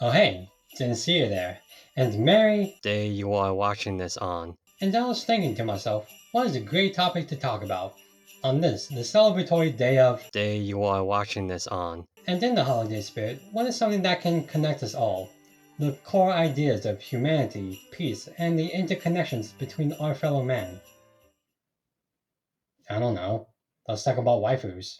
Oh hey, didn't see you there. And Mary, Day you are watching this on. and I was thinking to myself, what is a great topic to talk about on this, the celebratory day of, Day you are watching this on. and in the holiday spirit, what is something that can connect us all? The core ideas of humanity, peace, and the interconnections between our fellow man. I don't know. Let's talk about waifus.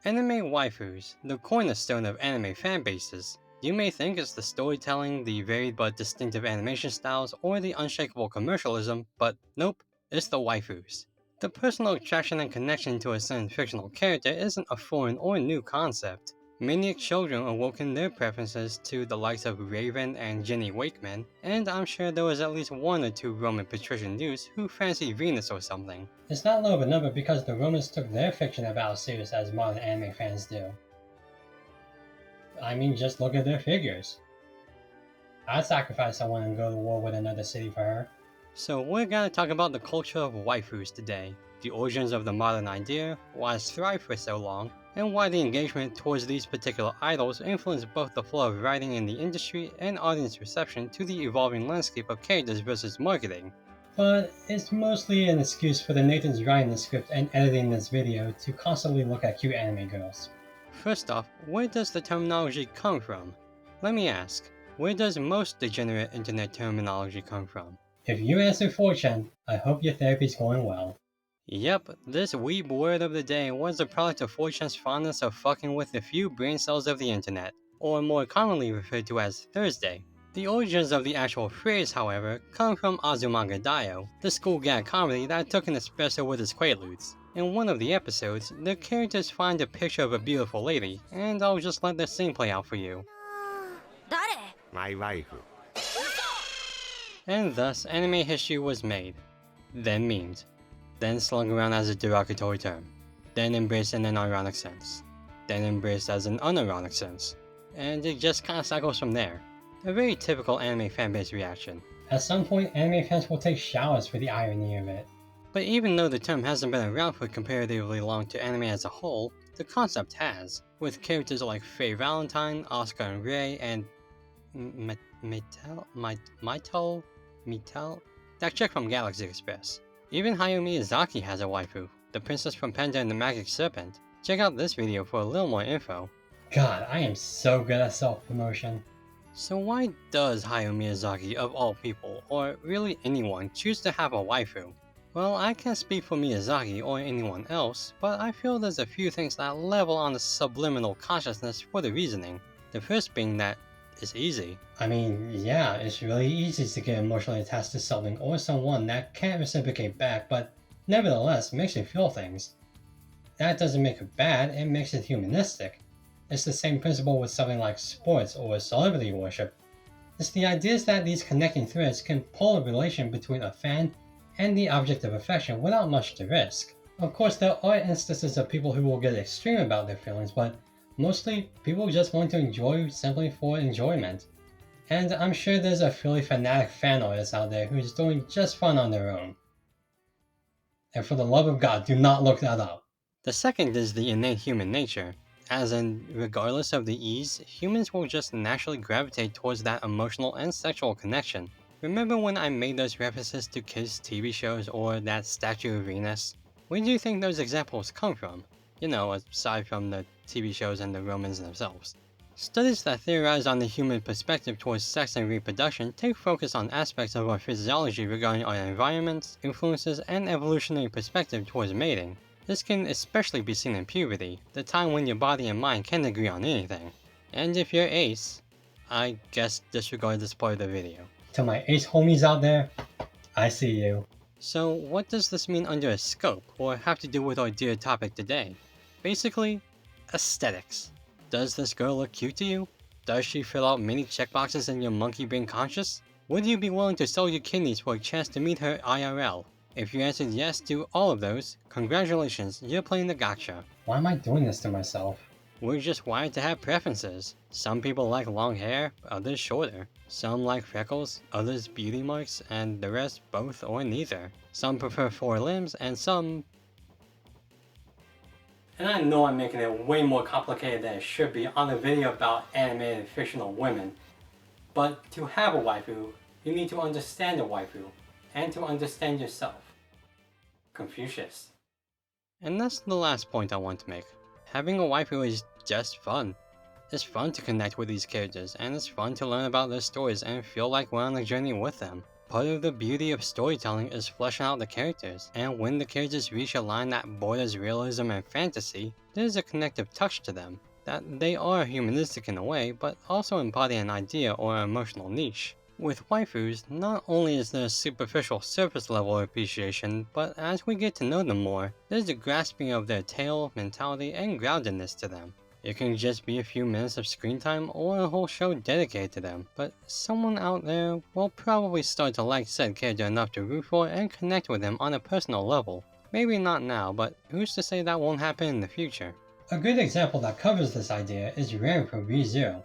Anime waifus, the cornerstone of anime fanbases. You may think it's the storytelling, the varied but distinctive animation styles, or the unshakable commercialism, but nope, it's the waifus. The personal attraction and connection to a certain fictional character isn't a foreign or new concept. Many children awoken their preferences to the likes of Raven and Jenny Wakeman, and I'm sure there was at least one or two Roman patrician youths who fancied Venus or something. It's not low but number because the Romans took their fiction about as serious as modern anime fans do. I mean, just look at their figures. I'd sacrifice someone and go to war with another city for her. So we're gonna talk about the culture of waifus today, the origins of the modern idea, why it's thrived for so long, and why the engagement towards these particular idols influenced both the flow of writing in the industry and audience reception to the evolving landscape of characters versus marketing. But it's mostly an excuse for the Nathans writing the script and editing this video to constantly look at cute anime girls. First off, where does the terminology come from? Let me ask, where does most degenerate internet terminology come from? If you answer 4chan, I hope your therapy's going well. Yep, this weeb word of the day was the product of 4chan's fondness of fucking with the few brain cells of the internet, or more commonly referred to as Thursday. The origins of the actual phrase, however, come from Azumanga Daioh, the school gag comedy that took an espresso with its quaaludes. In one of the episodes, the characters find a picture of a beautiful lady, and I'll just let the scene play out for you. My waifu. And thus, anime history was made, then memed, then slung around as a derogatory term, then embraced in an ironic sense, then embraced as an unironic sense, and it just kinda cycles from there. A very typical anime fanbase reaction. At some point, anime fans will take showers for the irony of it. But even though the term hasn't been around for comparatively long to anime as a whole, the concept has, with characters like Faye Valentine, Oscar and Ray, and Mitel? That chick from Galaxy Express. Even Hayao Miyazaki has a waifu, the princess from Panda and the Magic Serpent. Check out this video for a little more info. God, I am so good at self-promotion. So why does Hayao Miyazaki, of all people, or really anyone, choose to have a waifu? Well, I can't speak for Miyazaki or anyone else, but I feel there's a few things that level on the subliminal consciousness for the reasoning. The first being that it's easy. I mean, yeah, it's really easy to get emotionally attached to something or someone that can't reciprocate back, but nevertheless makes you feel things. That doesn't make it bad, it makes it humanistic. It's the same principle with something like sports or celebrity worship. It's the ideas that these connecting threads can pull a relation between a fan and the object of affection without much to risk. Of course, there are instances of people who will get extreme about their feelings, but mostly people just want to enjoy simply for enjoyment. And I'm sure there's a fairly fanatic fan artist out there who's doing just fine on their own. And for the love of God, do not look that up. The second is the innate human nature, as in, regardless of the ease, humans will just naturally gravitate towards that emotional and sexual connection. Remember when I made those references to kids' TV shows or that statue of Venus? Where do you think those examples come from? You know, aside from the TV shows and the Romans themselves. Studies that theorize on the human perspective towards sex and reproduction take focus on aspects of our physiology regarding our environments, influences, and evolutionary perspective towards mating. This can especially be seen in puberty, the time when your body and mind can't agree on anything. And if you're ace, I guess disregard this part of the video. To my ace homies out there, I see you. So what does this mean under a scope, or have to do with our dear topic today? Basically, aesthetics. Does this girl look cute to you? Does she fill out many checkboxes in your monkey brain conscious? Would you be willing to sell your kidneys for a chance to meet her IRL? If you answered yes to all of those, congratulations, you're playing the gotcha. Why am I doing this to myself? We're just wired to have preferences. Some people like long hair, others shorter. Some like freckles, others beauty marks, and the rest both or neither. Some prefer 4 limbs, and some... And I know I'm making it way more complicated than it should be on a video about animated fictional women. But to have a waifu, you need to understand the waifu, and to understand yourself. Confucius. And that's the last point I want to make. Having a waifu is just fun. It's fun to connect with these characters, and it's fun to learn about their stories and feel like we're on a journey with them. Part of the beauty of storytelling is fleshing out the characters, and when the characters reach a line that borders realism and fantasy, there's a connective touch to them. That they are humanistic in a way, but also embody an idea or an emotional niche. With waifus, not only is there a superficial surface level appreciation, but as we get to know them more, there's a grasping of their tale, mentality, and groundedness to them. It can just be a few minutes of screen time or a whole show dedicated to them, but someone out there will probably start to like said character enough to root for and connect with them on a personal level. Maybe not now, but who's to say that won't happen in the future? A good example that covers this idea is Ram from ReZero.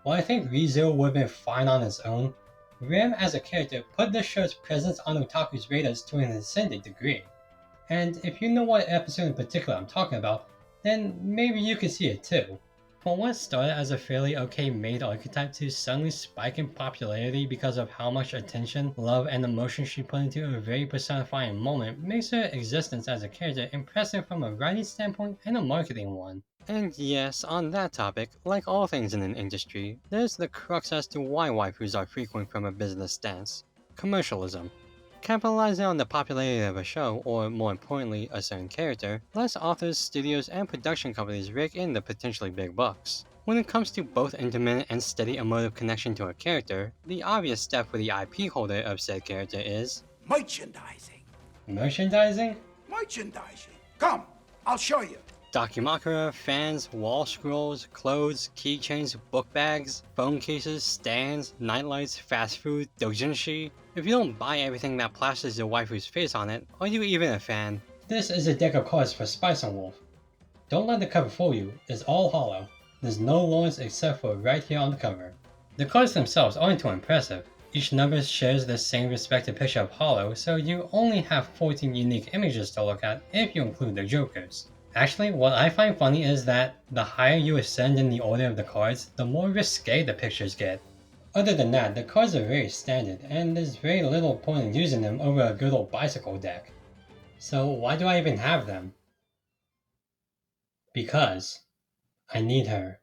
While I think ReZero would have been fine on its own, Ram as a character put the show's presence on otaku's radars to an ascendant degree. And if you know what episode in particular I'm talking about, then maybe you could see it too. From what started as a fairly okay made archetype to suddenly spike in popularity because of how much attention, love, and emotion she put into a very personifying moment makes her existence as a character impressive from a writing standpoint and a marketing one. And yes, on that topic, like all things in an industry, there's the crux as to why waifus are frequent from a business stance: commercialism. Capitalizing on the popularity of a show, or more importantly, a certain character, lets authors, studios, and production companies rake in the potentially big bucks. When it comes to both intimate and steady emotive connection to a character, the obvious step for the IP holder of said character is Merchandising. Merchandising? Merchandising. Come, I'll show you. Dakimakura, fans, wall scrolls, clothes, keychains, book bags, phone cases, stands, nightlights, fast food, doujinshi. If you don't buy everything that plasters your waifu's face on it, are you even a fan? This is a deck of cards for Spice on Wolf. Don't let the cover fool you, it's all hollow. There's no lines except for right here on the cover. The cards themselves aren't too impressive. Each number shares the same respective picture of hollow, so you only have 14 unique images to look at if you include the jokers. Actually, what I find funny is that the higher you ascend in the order of the cards, the more risque the pictures get. Other than that, the cards are very standard, and there's very little point in using them over a good old bicycle deck. So why do I even have them? Because I need her.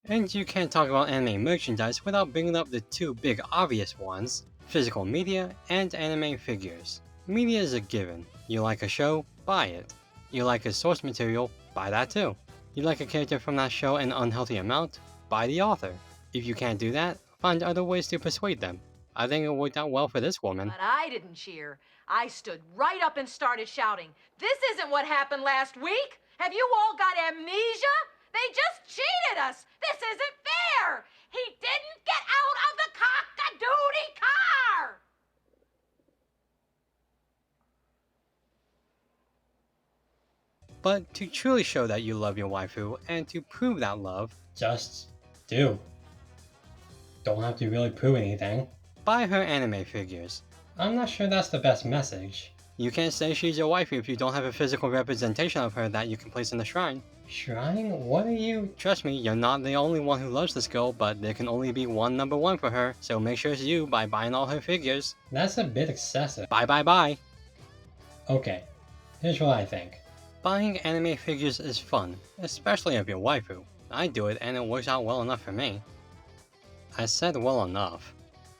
And you can't talk about anime merchandise without bringing up the two big obvious ones: physical media and anime figures. Media is a given. You like a show, buy it. You like a source material, buy that too. You like a character from that show an unhealthy amount, buy the author. If you can't do that, find other ways to persuade them. I think it worked out well for this woman. But I didn't cheer. I stood right up and started shouting, "This isn't what happened last week! Have you all got amnesia? They just cheated us! This isn't fair! He didn't get out of the cock-a-doodie car!" But to truly show that you love your waifu, and to prove that love, Just do. Don't have to really prove anything. buy her anime figures. I'm not sure that's the best message. You can't say she's your waifu if you don't have a physical representation of her that you can place in the shrine. Shrine? What are you? Trust me, you're not the only one who loves this girl, but there can only be one number one for her, so make sure it's you by buying all her figures. That's a bit excessive. Bye. Okay, here's what I think. Buying anime figures is fun, especially of your waifu. I do it and it works out well enough for me. I said well enough.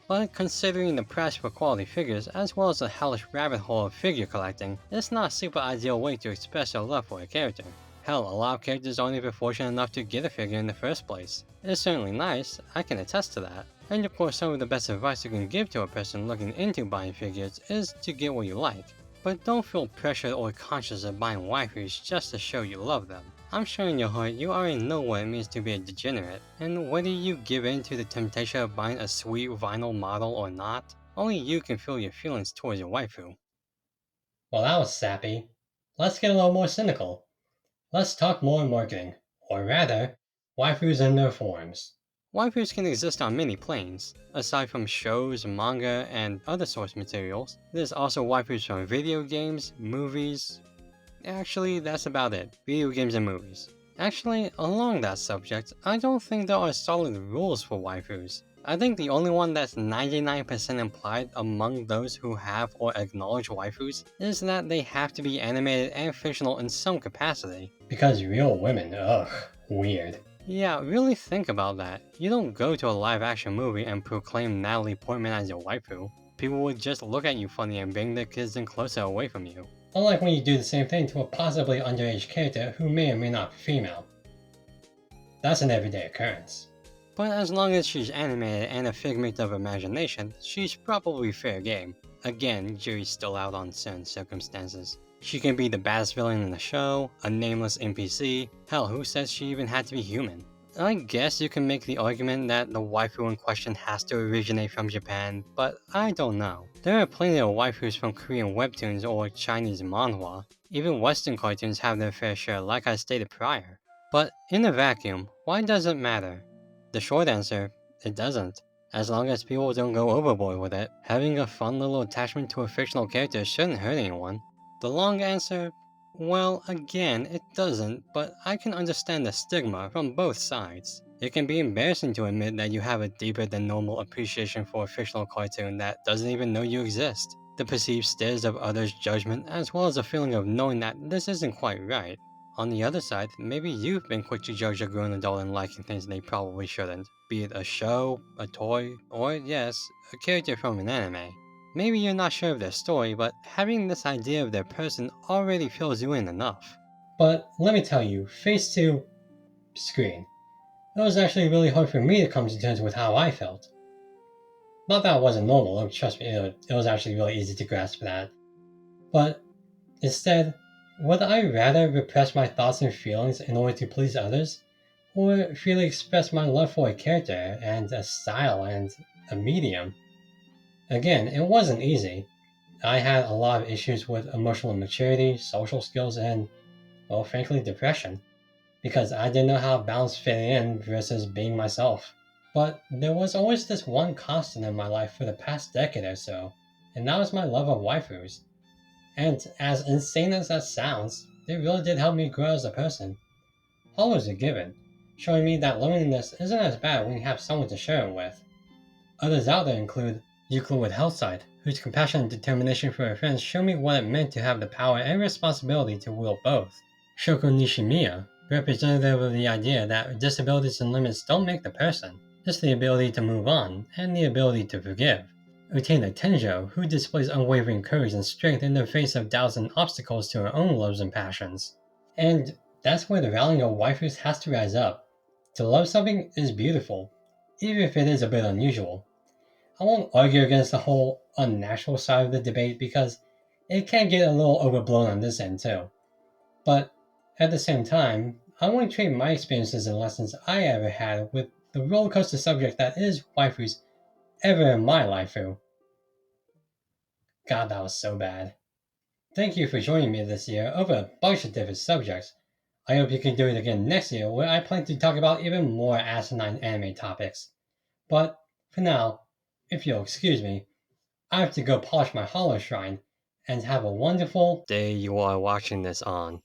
But considering the price for quality figures as well as the hellish rabbit hole of figure collecting, it's not a super ideal way to express your love for a character. Hell, a lot of characters aren't even fortunate enough to get a figure in the first place. It's certainly nice, I can attest to that. And of course some of the best advice you can give to a person looking into buying figures is to get what you like. But don't feel pressured or conscious of buying waifus just to show you love them. I'm sure in your heart you already know what it means to be a degenerate, and whether you give in to the temptation of buying a sweet vinyl model or not, only you can feel your feelings towards your waifu. Well, that was sappy. Let's get a little more cynical. Let's talk more marketing. Or rather, waifus and their forms. Waifus can exist on many planes. Aside from shows, manga, and other source materials, there's also waifus from video games, movies. Actually, that's about it. Video games and movies. Actually, along that subject, I don't think there are solid rules for waifus. I think the only one that's 99% implied among those who have or acknowledge waifus is that they have to be animated and fictional in some capacity. Because real women, ugh, weird. Yeah, really think about that. You don't go to a live action movie and proclaim Natalie Portman as your waifu. People would just look at you funny and bring their kids in closer away from you. Unlike when you do the same thing to a possibly underage character who may or may not be female. That's an everyday occurrence. But as long as she's animated and a figment of imagination, she's probably fair game. Again, jury's still out on certain circumstances. She can be the baddest villain in the show, a nameless NPC, hell, who says she even had to be human? I guess you can make the argument that the waifu in question has to originate from Japan, but I don't know. There are plenty of waifus from Korean webtoons or Chinese manhwa. Even Western cartoons have their fair share, like I stated prior. But in a vacuum, why does it matter? The short answer, it doesn't. As long as people don't go overboard with it, having a fun little attachment to a fictional character shouldn't hurt anyone. The long answer, well, again, it doesn't, but I can understand the stigma from both sides. It can be embarrassing to admit that you have a deeper than normal appreciation for a fictional cartoon that doesn't even know you exist. The perceived stares of others' judgment, as well as a feeling of knowing that this isn't quite right. On the other side, maybe you've been quick to judge a grown adult and liking things they probably shouldn't, be it a show, a toy, or yes, a character from an anime. Maybe you're not sure of their story, but having this idea of their person already fills you in enough. But let me tell you, face to screen. It was actually really hard for me to come to terms with how I felt. Not that it wasn't normal, trust me, it was actually really easy to grasp that. But instead, would I rather repress my thoughts and feelings in order to please others, or freely express my love for a character and a style and a medium? Again, it wasn't easy. I had a lot of issues with emotional immaturity, social skills, and, well, frankly, depression, because I didn't know how to balance fitting in versus being myself. But there was always this one constant in my life for the past decade or so, and that was my love of waifus. And as insane as that sounds, it really did help me grow as a person. All was a given, showing me that loneliness isn't as bad when you have someone to share it with. Others out there include Euclid Hellside, whose compassion and determination for her friends showed me what it meant to have the power and responsibility to wield both. Shoko Nishimiya, representative of the idea that disabilities and limits don't make the person, just the ability to move on and the ability to forgive. Utena Tenjo, who displays unwavering courage and strength in the face of doubts and obstacles to her own loves and passions. And that's where the rallying of waifus has to rise up. To love something is beautiful, even if it is a bit unusual. I won't argue against the whole unnatural side of the debate because it can get a little overblown on this end too. But at the same time, I want to trade my experiences and lessons I ever had with the rollercoaster subject that is waifus ever in my life through. God, that was so bad. Thank you for joining me this year over a bunch of different subjects. I hope you can do it again next year where I plan to talk about even more asinine anime topics. But for now, if you'll excuse me, I have to go polish my hollow shrine and have a wonderful Day you are watching this on.